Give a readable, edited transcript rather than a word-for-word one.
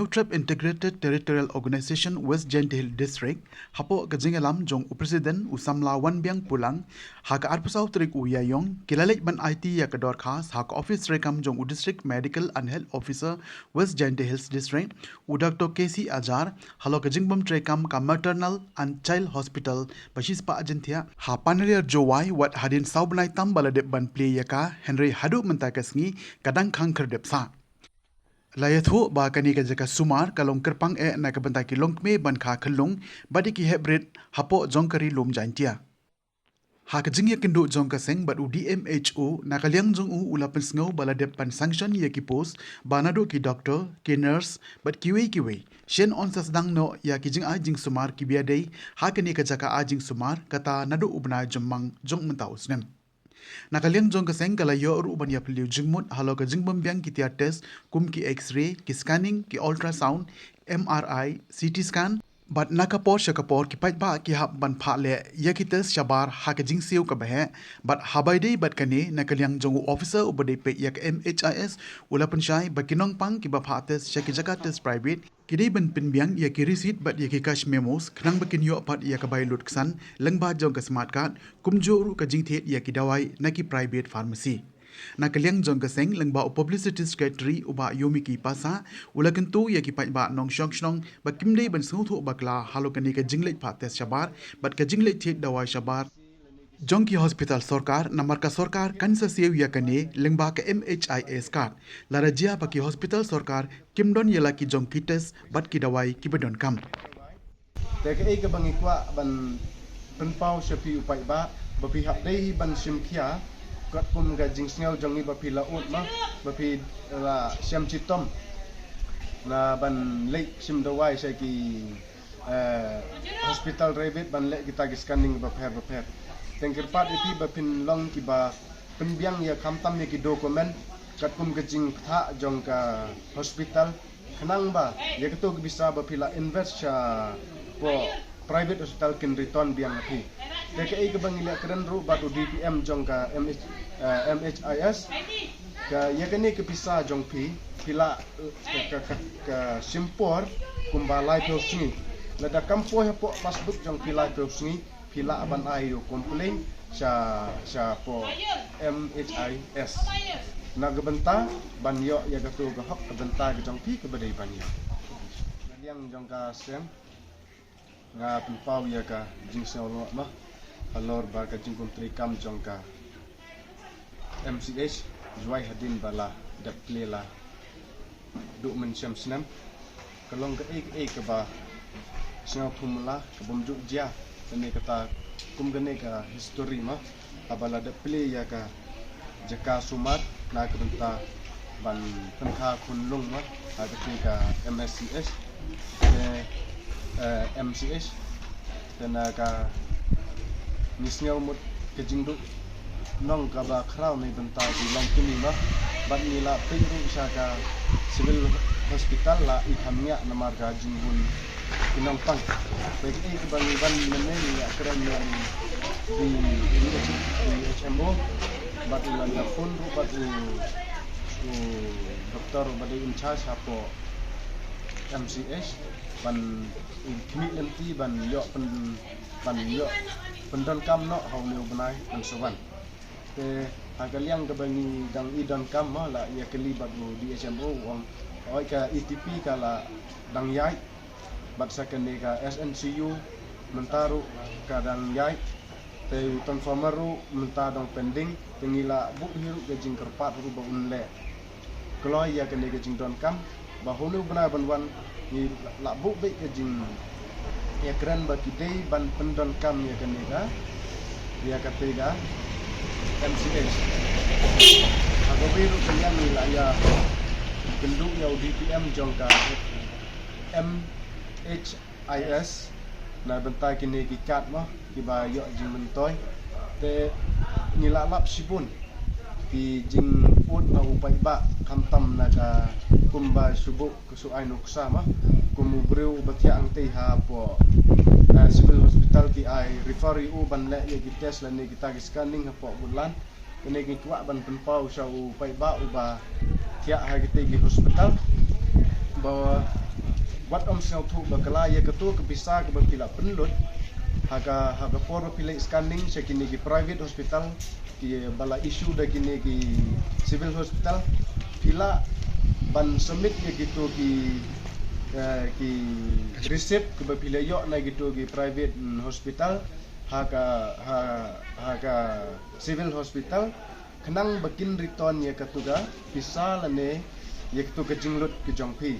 Lautrap Integrated Territorial Organization West Gentile District hapo kajingalam jong President Usamla Wanbiang Pulang haka arpusau trik uyayong kilalek ban IT ya kedor khas haka office rekam jong District Medical and Health Officer West Gentile Hills District Dr. KC Ajar halo kajingbam trekam ka Maternal and Child Hospital bashis pa agentia ha paneler jowai wat hadin saubnai tambala de ban play yaka Henry Hadu mentakasngi kadang khangker depsa Layathu ba kani ka jaka sumar kalong kerpang na ka bantai ki longme ban kha khalung badi ki hebred hapo jongkari lom jantia ha ka jingya kindu jongka seng bad DMHO na kalyang jong ulapan sngo bala dep pan sanction ye ki post banado ki doctor ki nurse bad kiwe shen on sas dang no ya ki jing ajing sumar ki biadei ha kani ka jaka ajing sumar kata nado ubna jomang jong mentau snem Nakaliang jong kaseng kala yo ru ban ya pliu jingmut halo ka jingbam biang ki tia test kum ki x-ray ki scanning ki ultrasound MRI CT scan but nakapor shakapor ki pait ba ki hab ban pha le yakites shabar ha ka jing siu ka bahe but habai dei but kane nakaliang jong officer ubade pe yak MHIS ulapan shai bakinong pang ki ba pha test shaki jakates private kidei ban pin biang ya ki receipt but ya ki cash memos khnang bakin yo pat ya ka bai lut ksan lengba jong ka smart card kumjo ru ka jing the ya ki dawai na ki private pharmacy Nakaliang jong kaseng lengba publicity secretary uba yomi ki pasa ulakentu ya ki pai ba nong shong ba kimdei ban suthu bakla halokani ka jinglek pha tes shabar bat ka jinglek thit dawai shabar Jongki Hospital Sorkar namar ka Sorkar kansa siu ya kane lengba ka MHIS card larajia baki Hospital Sorkar kimdon yela ki jongki tes bat ki dawai ki bedon kam te ka ke bangi kwa ban penpau shapi upai ba bapi hap dei ban simkia kat pun ga jing sngal jongi bapi laut ma bapi la siam chitom na ban lek sim dawai sai ki hospital rebet ban lek kita scanning baper tengker pat ipi bapin long ki ba penbiang ya kamtam ya ki dokumen kat pun ga jing tha jong ka hospital khnang ba ya ketu bisa bapila invest po private hospital kin return biang api TKI ke bangila keren ru batu DPM jong ka MHIS ka yakani ke pisa jong pi pila ka simpor kumbalai prosni lada kampo po passbook jong pila prosni pila aban ayo complain sa po MHIS nagbenta banyo ya gatu ga hak benta ga jong pi ke badai banyo yang jong ka sem nga pau ya ka jingsel lo ma alor ba ka jingkum trikam jongka MCH juai hadin bala daplela du men syam snam kalong ka ke ba snau pumla ka bomju dia tene kata kum gane ka history ma abala daple ya ka jaka sumat na ka benta ban penkha kunlung ma aga ka MSCS MCH dan ka nisngal mut kejingdu nong ka ba kraw ni benta di long kini ba ban nila pindu isa ka civil hospital la ikamnya namar ka jingbun kinong pang pwede ke bangiban men ni akran yang di HMO bat ulan na pun rupat doktor bade in charge apo MCH ban kimi nanti ban yo pendon kam no hau leu benai ban sowan te agaliang ke bangi dang idon kam la ya kelibat di HMO wang oi ka ETP kala dang yai bat sakene ka SNCU mentaru ka dang yai te transformer ru mentadong pending tengila buk hiru ke jing kerpat ru ba unle kalau ya kene ke jing don kam bahulu benai banwan ni la buk be ke jing ya keren bagi day ban pendon kam ya kanega dia katega MCS aku biru kalian wilayah gendung ya DPM jongka MHIS na bentai kini kikat mah kiba yo jing mentoy te nilalap sibun ki jing ut na upai ba kamtam na ka kumba subu kusuai nuksa mah kumubreu batia ang teh po civil hospital ki ai refer u ban le ye test la ne kita scanning po bulan kene ki kwa ban penpau sa u pai ba u ba tia ha kita gi hospital bawa wat om sel thu bakala ya ketu ke bisa ke bapila penlut haga por bapila scanning sekini ki private hospital ki bala issue da kini ki civil hospital pila ban submit ya gitu ki receipt ke bapila yo na gitu ki private hospital haga civil hospital kenang bakin return ya ketuga bisa lane ya ketu ke jinglut ke jongpi